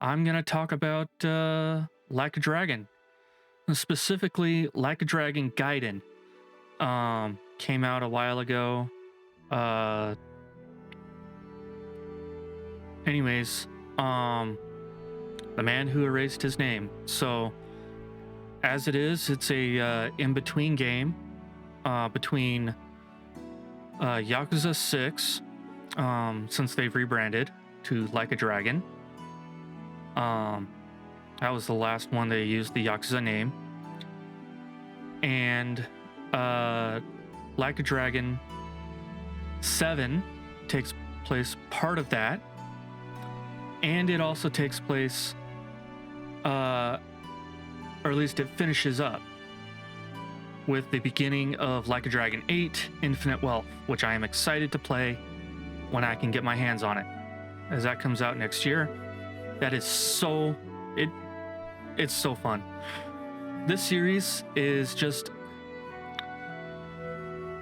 I'm going to talk about Like a Dragon, specifically Like a Dragon Gaiden. Came out a while ago. Uh, anyways, the man who erased his name. So, as it is, it's a in-between game between Yakuza 6, since they've rebranded to Like a Dragon. That was the last one they used the Yakuza name. And Like a Dragon 7 takes place part of that. And it also takes place, or at least it finishes up with the beginning of Like a Dragon 8 Infinite Wealth, which I am excited to play when I can get my hands on it, as that comes out next year. That is it's so fun. This series is just,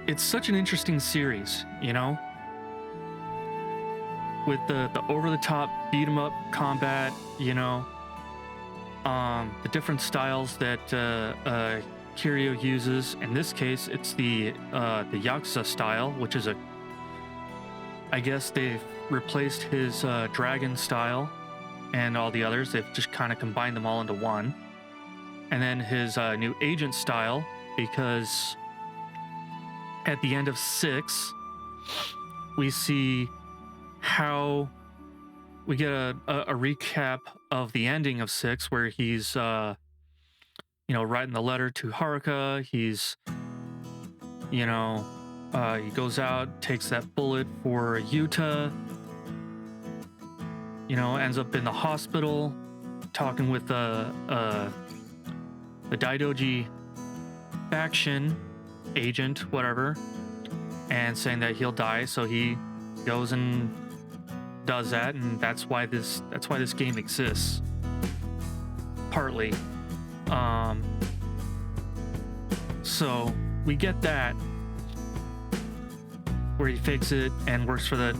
it's such an interesting series, you know? With the over-the-top beat-em-up combat, you know? The different styles that Kiryu uses. In this case, it's the Yakuza style, which is I guess they've replaced his dragon style and all the others. They've just kind of combined them all into one. And then his new agent style, because at the end of 6, we see how we get a recap of the ending of 6, where he's writing the letter to Haruka. He's he goes out, takes that bullet for Yuta, ends up in the hospital talking with the Daidoji faction agent, whatever, and saying that he'll die. So he goes and does that, and that's why this game exists, partly. So we get that, where he fakes it and works for the,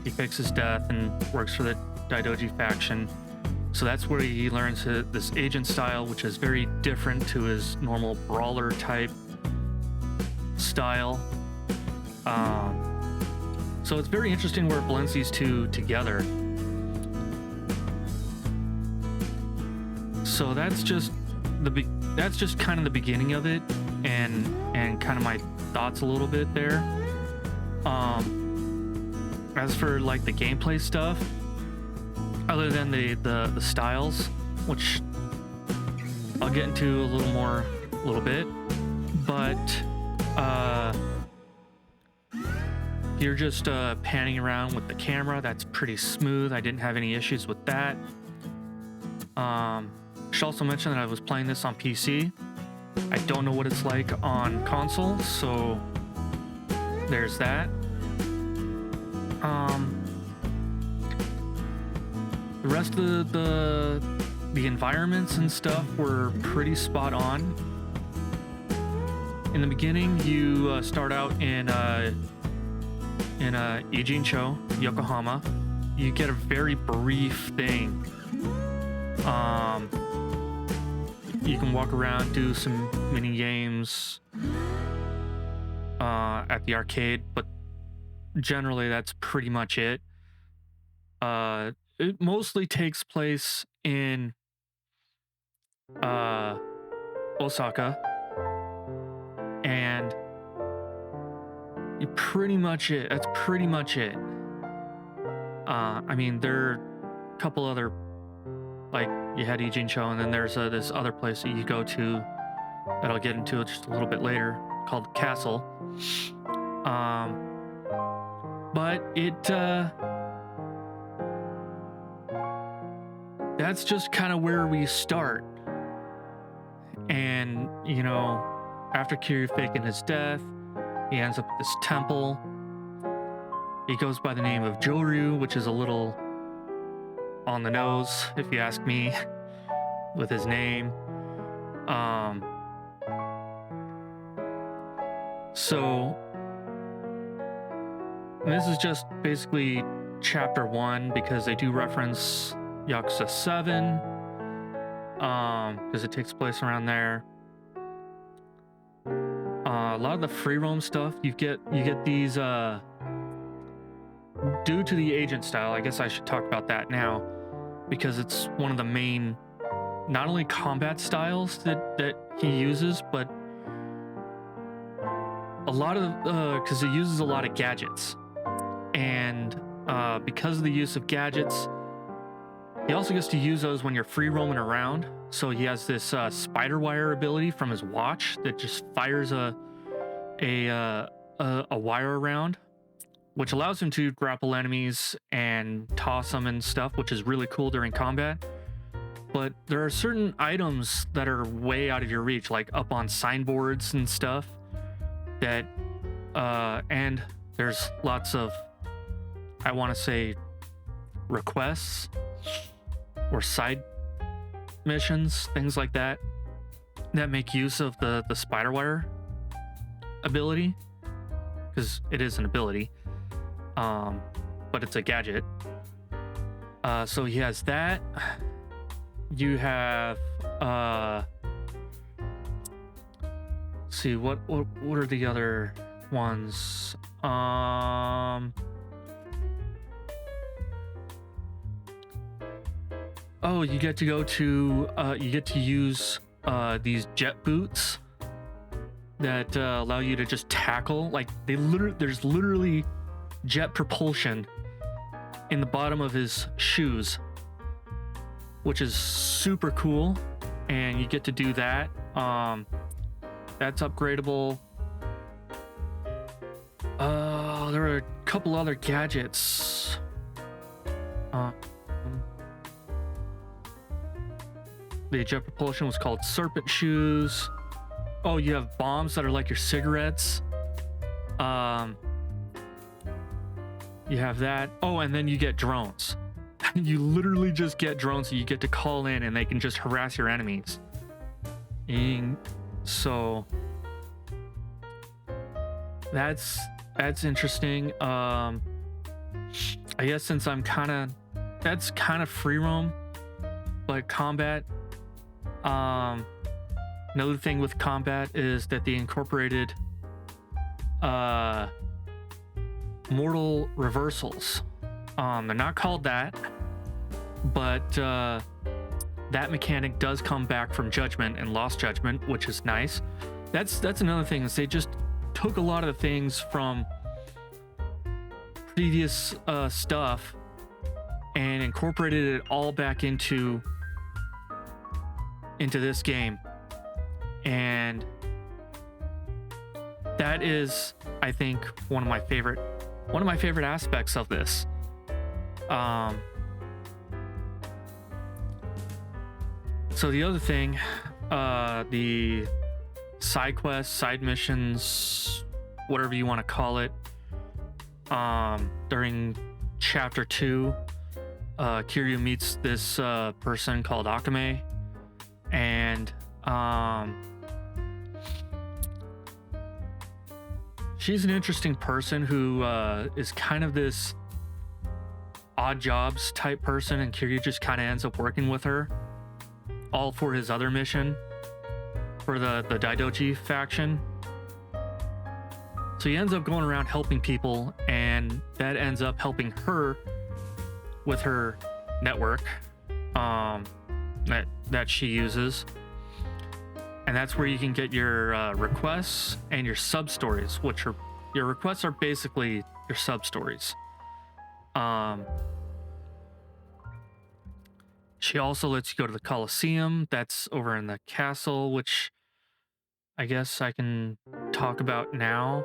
he fakes his death and works for the Daidoji faction. So that's where he learns this agent style, which is very different to his normal brawler type style. So it's very interesting where it blends these two together. So that's just kind of the beginning of it, and kind of my thoughts a little bit there. As for like the gameplay stuff, other than the styles, which I'll get into a little bit, but you're just panning around with the camera. That's pretty smooth. I didn't have any issues with that. Should also mention that I was playing this on PC. I don't know what it's like on console, so there's that. The rest of the environments and stuff were pretty spot on. In the beginning, you start out in Ijincho, Yokohama. You get a very brief thing. You can walk around, do some mini games at the arcade, but generally that's pretty much it. It mostly takes place in Osaka, and pretty much it. That's pretty much it. I mean, there are a couple other, like, you had Ijincho, and then there's this other place that you go to that I'll get into just a little bit later, called Castle. But that's just kind of where we start. And, after Kiryu faking his death, he ends up at this temple. He goes by the name of Joryu, which is a little on the nose, if you ask me, with his name. So this is just basically chapter 1, because they do reference Yakuza 7, because it takes place around there. A lot of the free roam stuff, you get these due to the agent style. I guess I should talk about that now, because it's one of the main, not only combat styles that he uses, but a lot of because it uses a lot of gadgets, and because of the use of gadgets, he also gets to use those when you're free roaming around. So he has this spider wire ability from his watch that just fires a wire around, which allows him to grapple enemies and toss them and stuff, which is really cool during combat. But there are certain items that are way out of your reach, like up on signboards and stuff, that and there's lots of, I want to say, requests or side missions, things like that, that make use of the spider wire ability, because it is an ability, but it's a gadget. So he has that. You have see what are the other ones? Oh, you get to go to you get to use these jet boots that allow you to just tackle. Like there's literally jet propulsion in the bottom of his shoes, which is super cool, and you get to do that. That's upgradable. There are a couple other gadgets. The jet propulsion was called serpent shoes. Oh, you have bombs that are like your cigarettes. You have that. Oh, and then you get drones. You literally just get drones that you get to call in, and they can just harass your enemies. So that's interesting. I guess since that's kind of free roam, but combat. Another thing with combat is that they incorporated mortal reversals. They're not called that, but that mechanic does come back from Judgment and Lost Judgment, which is nice. That's another thing, is they just took a lot of the things from previous stuff and incorporated it all back into this game. And that is, I think, one of my favorite aspects of this. So the other thing, the side quests, side missions, whatever you want to call it, during chapter 2, Kiryu meets this person called Akame, and she's an interesting person who is kind of this odd jobs type person, and Kiryu just kind of ends up working with her, all for his other mission for the Daidoji faction. So he ends up going around helping people, and that ends up helping her with her network that she uses. And that's where you can get your requests and your sub stories, which are, your requests are basically your sub stories. She also lets you go to the Colosseum. That's over in the castle, which I guess I can talk about now.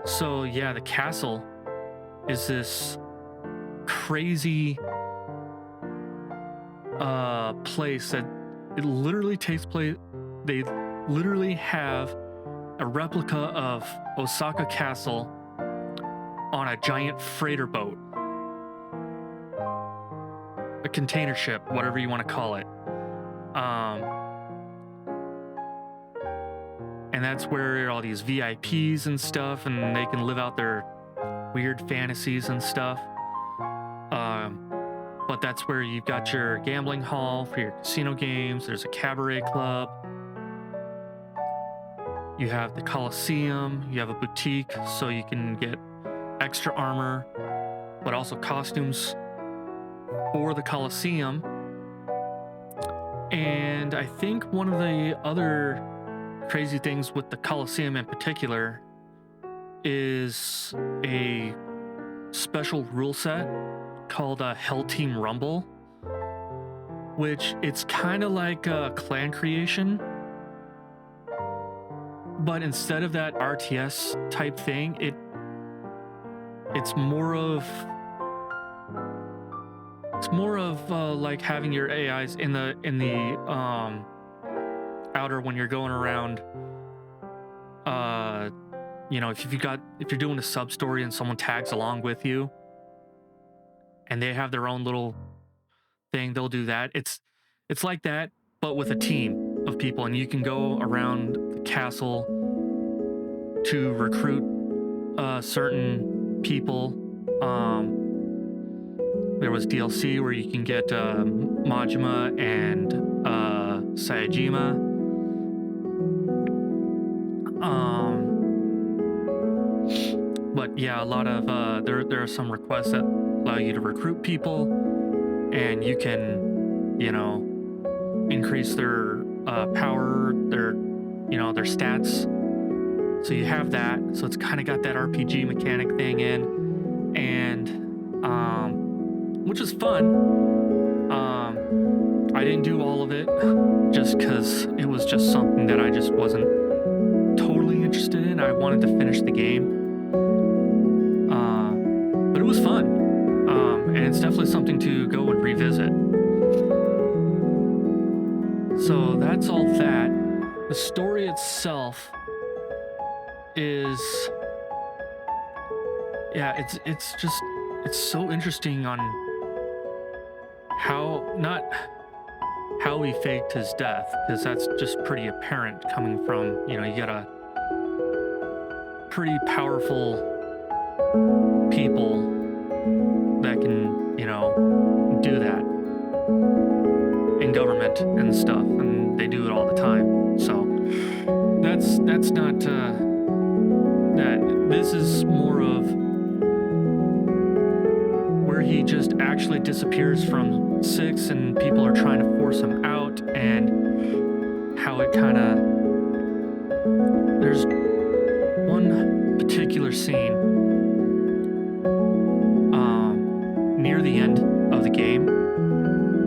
So yeah, the castle is this crazy place that it literally takes place. They literally have a replica of Osaka Castle on a giant freighter boat, a container ship, whatever you want to call it. And that's where all these VIPs and stuff, and they can live out their weird fantasies and stuff. but that's where you've got your gambling hall for your casino games. There's a cabaret club. You have the Coliseum. You have a boutique, so you can get extra armor, but also costumes for the Coliseum. And I think one of the other crazy things with the Coliseum in particular is a special rule set called Hell Team Rumble, which it's kind of like a clan creation, but instead of that RTS type thing, it's more of like having your AIs in the outer when you're going around. If you're doing a sub story and someone tags along with you, and they have their own little thing, they'll do that. It's like that, but with a team of people, and you can go around the castle to recruit certain people. There was DLC where you can get Majima and Sayajima. But yeah, a lot of there are some requests that allow you to recruit people, and you can, increase their power, their stats. So you have that. So it's kind of got that RPG mechanic thing in, and which is fun. I didn't do all of it just because it was just something that I just wasn't totally interested in. I wanted to finish the game. But it was fun. And it's definitely something to go and revisit. So that's all that. The story itself is, it's so interesting on how he faked his death, because that's just pretty apparent coming from, you got a pretty powerful people that can, do that in government and stuff, and they do it all the time. So that's not that. This is more of where he just actually disappears from 6 and people are trying to force him out, and how it kind of, there's one particular scene near the end of the game,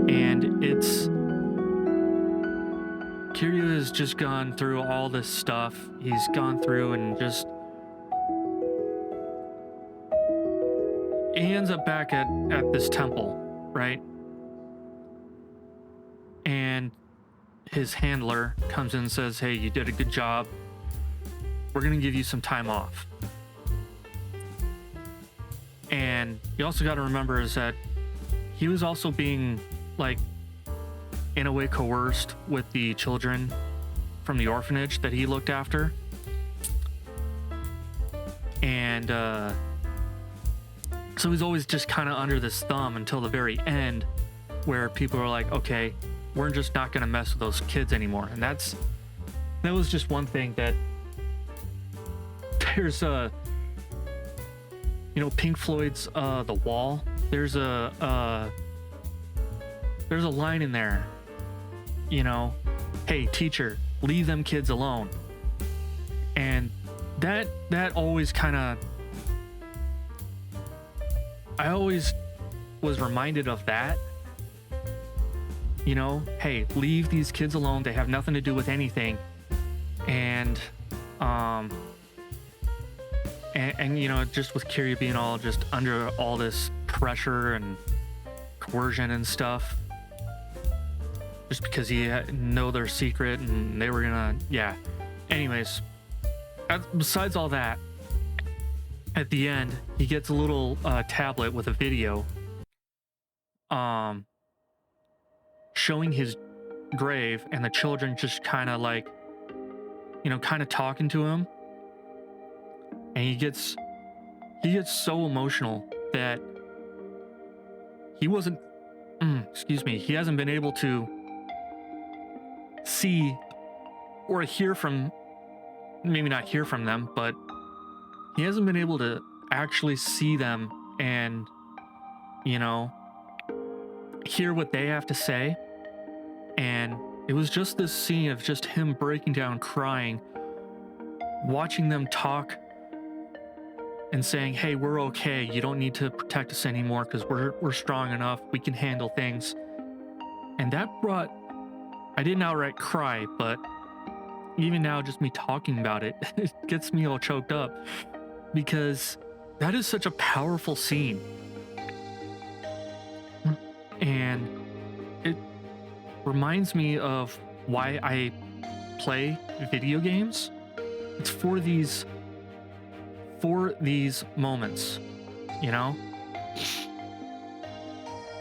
and Kiryu has just gone through all this stuff. He's gone through and just, he ends up back at this temple, right? And his handler comes in and says, hey, you did a good job. We're going to give you some time off. And you also got to remember is that he was also being, like, in a way coerced with the children from the orphanage that he looked after. And so he's always just kind of under this thumb until the very end, where people are like, okay, we're just not going to mess with those kids anymore. And that was just one thing that there's a, Pink Floyd's The Wall. There's a line in there, hey, teacher, leave them kids alone. And that always kind of, I always was reminded of that. Hey, leave these kids alone. They have nothing to do with anything. And just with Kiryu being all just under all this pressure and coercion and stuff, just because he know their secret and they were gonna, Anyways, besides all that, at the end, he gets a little tablet with a video showing his grave, and the children just kind of like, kind of talking to him. And he gets so emotional that he wasn't excuse me, he hasn't been able to see or hear from, maybe not hear from them, but he hasn't been able to actually see them and, you know, hear what they have to say. And it was just this scene of just him breaking down, crying, watching them talk and saying, hey, we're okay. You don't need to protect us anymore because we're strong enough. We can handle things. And that brought, I didn't outright cry, but even now, just me talking about it, it gets me all choked up because that is such a powerful scene. And it reminds me of why I play video games. It's for these moments, you know?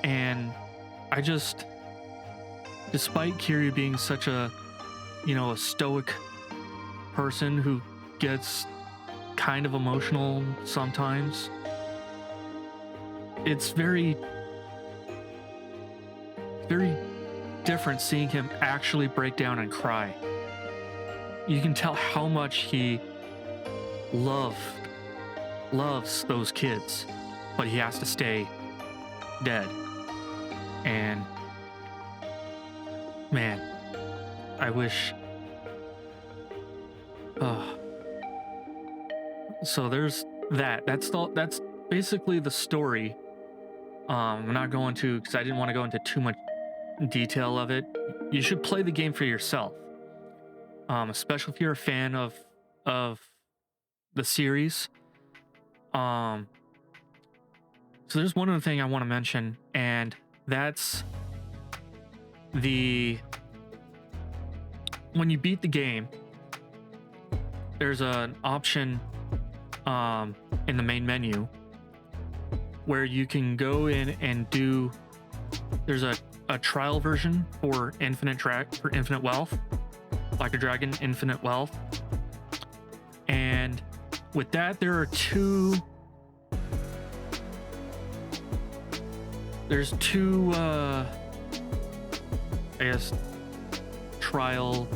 And I just, despite Kiryu being such a, you know, a stoic person who gets kind of emotional sometimes, it's very different seeing him actually break down and cry. You can tell how much he loves those kids, but he has to stay dead. And man, I wish. So there's that. That's basically the story. I'm not going to, because I didn't want to go into too much detail of it. You should play the game for yourself, especially if you're a fan of the series. So there's one other thing I want to mention, and that's when you beat the game, there's an option in the main menu where you can go in and there's a trial version for infinite wealth, like a Dragon Infinite Wealth. And with that, there's two I guess trial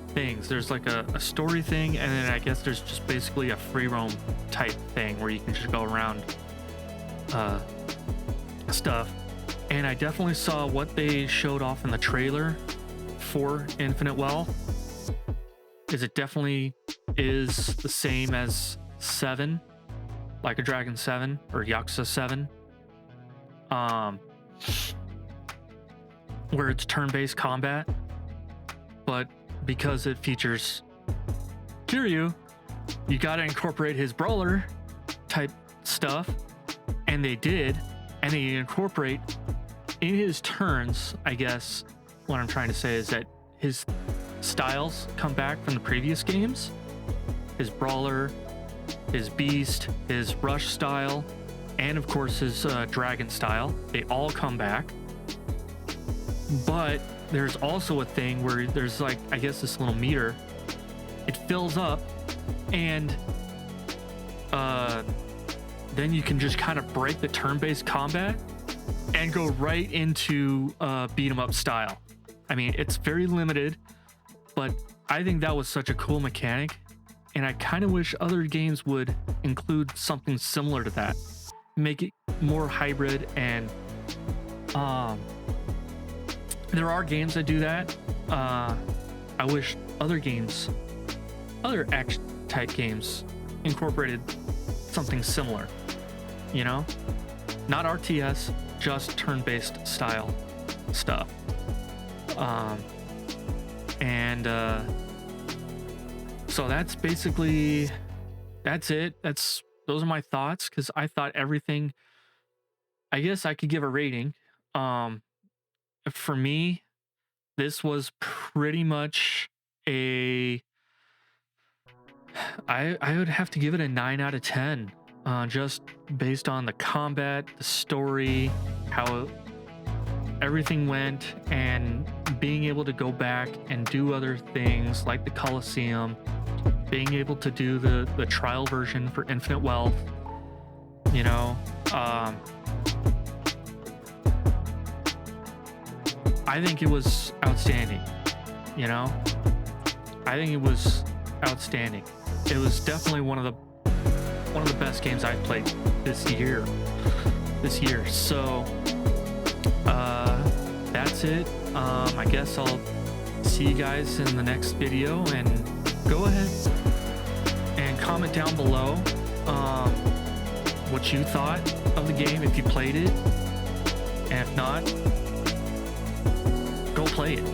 things. There's like a story thing, and then I guess there's just basically a free roam type thing where you can just go around stuff. And I definitely saw what they showed off in the trailer for Infinite Wealth. It definitely is the same as 7, like a Dragon 7 or Yakuza 7, where it's turn-based combat, but because it features Kiryu, you gotta incorporate his brawler type stuff, and they did, and they incorporate in his turns. I guess what I'm trying to say is that his styles come back from the previous games. His brawler, his beast, his rush style, and of course his dragon style, they all come back. But there's also a thing where there's like, I guess this little meter, it fills up, and then you can just kind of break the turn-based combat and go right into beat 'em up style. I mean, it's very limited, but I think that was such a cool mechanic, and I kind of wish other games would include something similar to that, make it more hybrid. And there are games that do that. I wish other action type games incorporated something similar, you know, not RTS, just turn-based style stuff. So that's basically, that's it. Those are my thoughts, because I thought everything, I guess I could give a rating. For me, this was pretty much I would have to give it a 9 out of 10, just based on the combat, the story, how everything went, and being able to go back and do other things like the Colosseum, being able to do the trial version for Infinite Wealth, you know, I think it was outstanding. You know, I think it was outstanding. It was definitely one of the best games I've played this year. So that's it. I guess I'll see you guys in the next video, and go ahead and comment down below what you thought of the game, if you played it, and if not, go play it.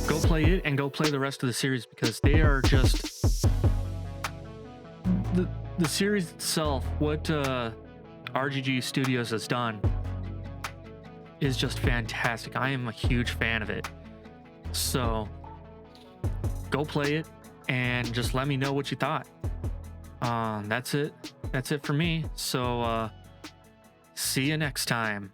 Go play it, and go play the rest of the series, because they are just the series itself. What RGG Studios has done is just fantastic. I am a huge fan of it. So go play it and just let me know what you thought. That's it for me. So see you next time.